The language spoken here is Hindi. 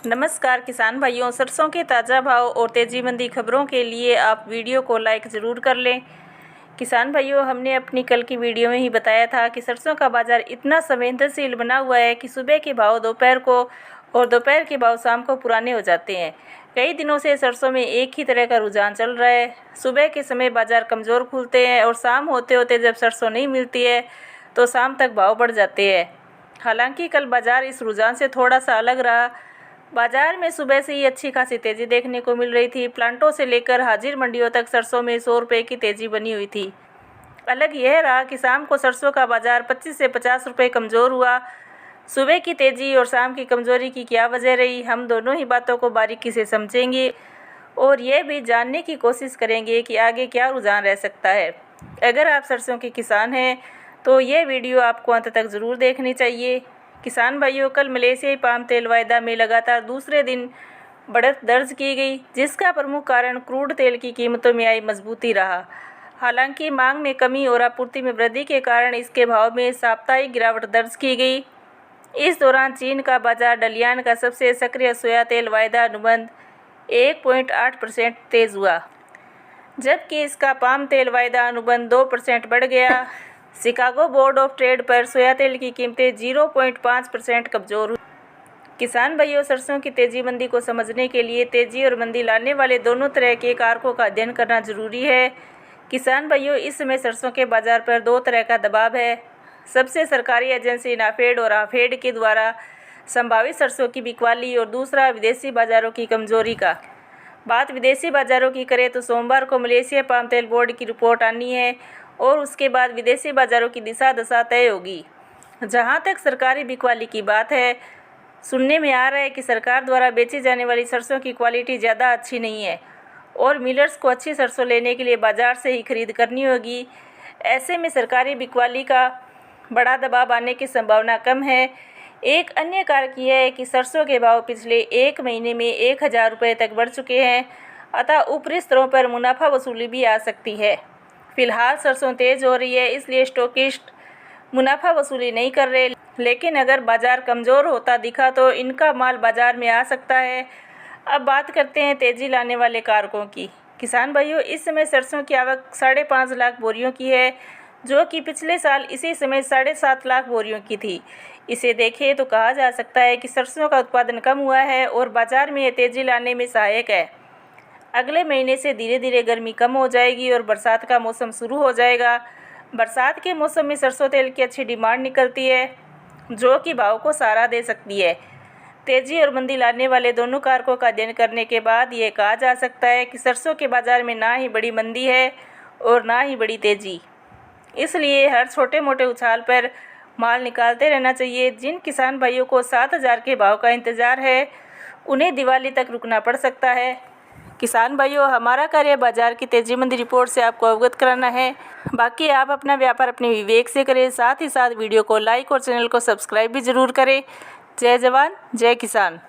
नमस्कार किसान भाइयों, सरसों के ताज़ा भाव और तेज़ी मंदी खबरों के लिए आप वीडियो को लाइक ज़रूर कर लें। किसान भाइयों, हमने अपनी कल की वीडियो में ही बताया था कि सरसों का बाज़ार इतना संवेदनशील बना हुआ है कि सुबह के भाव दोपहर को और दोपहर के भाव शाम को पुराने हो जाते हैं। कई दिनों से सरसों में एक ही तरह का रुझान चल रहा है। सुबह के समय बाज़ार कमज़ोर खुलते हैं और शाम होते होते जब सरसों नहीं मिलती है तो शाम तक भाव बढ़ जाते हैं। हालांकि कल बाज़ार इस रुझान से थोड़ा सा अलग रहा। बाजार में सुबह से ही अच्छी खासी तेज़ी देखने को मिल रही थी। प्लांटों से लेकर हाजिर मंडियों तक सरसों में 100 रुपये की तेज़ी बनी हुई थी। अलग यह रहा कि शाम को सरसों का बाजार 25 से 50 रुपये कमज़ोर हुआ। सुबह की तेज़ी और शाम की कमज़ोरी की क्या वजह रही, हम दोनों ही बातों को बारीकी से समझेंगे और ये भी जानने की कोशिश करेंगे कि आगे क्या रुझान रह सकता है। अगर आप सरसों के किसान हैं तो ये वीडियो आपको अंत तक ज़रूर देखनी चाहिए। किसान भाइयों, कल मलेशियाई पाम तेल वायदा में लगातार दूसरे दिन बढ़त दर्ज की गई, जिसका प्रमुख कारण क्रूड तेल की कीमतों में आई मजबूती रहा। हालांकि मांग में कमी और आपूर्ति में वृद्धि के कारण इसके भाव में साप्ताहिक गिरावट दर्ज की गई। इस दौरान चीन का बाजार डलियान का सबसे सक्रिय सोया तेल वायदा अनुबंध 1.8% तेज हुआ, जबकि इसका पाम तेल वायदा अनुबंध 2% बढ़ गया। शिकागो बोर्ड ऑफ ट्रेड पर सोया तेल की कीमतें 0.5% कमज़ोर हुई। किसान भाइयों, सरसों की तेज़ी मंदी को समझने के लिए तेज़ी और मंदी लाने वाले दोनों तरह के कारकों का अध्ययन करना जरूरी है। किसान भाइयों, इस समय सरसों के बाज़ार पर दो तरह का दबाव है। सबसे सरकारी एजेंसी नाफेड और आफेड के द्वारा संभावित सरसों की बिकवाली और दूसरा विदेशी बाज़ारों की कमज़ोरी का। बात विदेशी बाज़ारों की करें तो सोमवार को मलेशिया पाम तेल बोर्ड की रिपोर्ट आनी है और उसके बाद विदेशी बाज़ारों की दिशा दशा तय होगी। जहां तक सरकारी बिकवाली की बात है, सुनने में आ रहा है कि सरकार द्वारा बेची जाने वाली सरसों की क्वालिटी ज़्यादा अच्छी नहीं है और मिलर्स को अच्छी सरसों लेने के लिए बाज़ार से ही खरीद करनी होगी। ऐसे में सरकारी बिकवाली का बड़ा दबाव आने की संभावना कम है। एक अन्य कारक यह है कि सरसों के भाव पिछले एक महीने में 1000 रुपये तक बढ़ चुके हैं, अतः ऊपरी स्तरों पर मुनाफा वसूली भी आ सकती है। फिलहाल सरसों तेज हो रही है, इसलिए स्टॉकिस्ट मुनाफा वसूली नहीं कर रहे, लेकिन अगर बाजार कमज़ोर होता दिखा तो इनका माल बाजार में आ सकता है। अब बात करते हैं तेज़ी लाने वाले कारकों की। किसान भाइयों, इस समय सरसों की आवक 5.5 लाख बोरियों की है, जो कि पिछले साल इसी समय 7.5 लाख बोरियों की थी। इसे देखें तो कहा जा सकता है कि सरसों का उत्पादन कम हुआ है और बाजार में तेज़ी लाने में सहायक है। अगले महीने से धीरे धीरे गर्मी कम हो जाएगी और बरसात का मौसम शुरू हो जाएगा। बरसात के मौसम में सरसों तेल की अच्छी डिमांड निकलती है, जो कि भाव को सहारा दे सकती है। तेज़ी और मंदी लाने वाले दोनों कारकों का अध्ययन करने के बाद ये कहा जा सकता है कि सरसों के बाज़ार में ना ही बड़ी मंदी है और ना ही बड़ी तेज़ी। इसलिए हर छोटे मोटे उछाल पर माल निकालते रहना चाहिए। जिन किसान भाइयों को 7000 के भाव का इंतज़ार है, उन्हें दिवाली तक रुकना पड़ सकता है। किसान भाइयों, हमारा कार्य बाजार की तेज़ी मंदी रिपोर्ट से आपको अवगत कराना है। बाकी आप अपना व्यापार अपने विवेक से करें। साथ ही साथ वीडियो को लाइक और चैनल को सब्सक्राइब भी ज़रूर करें। जय जवान, जय किसान।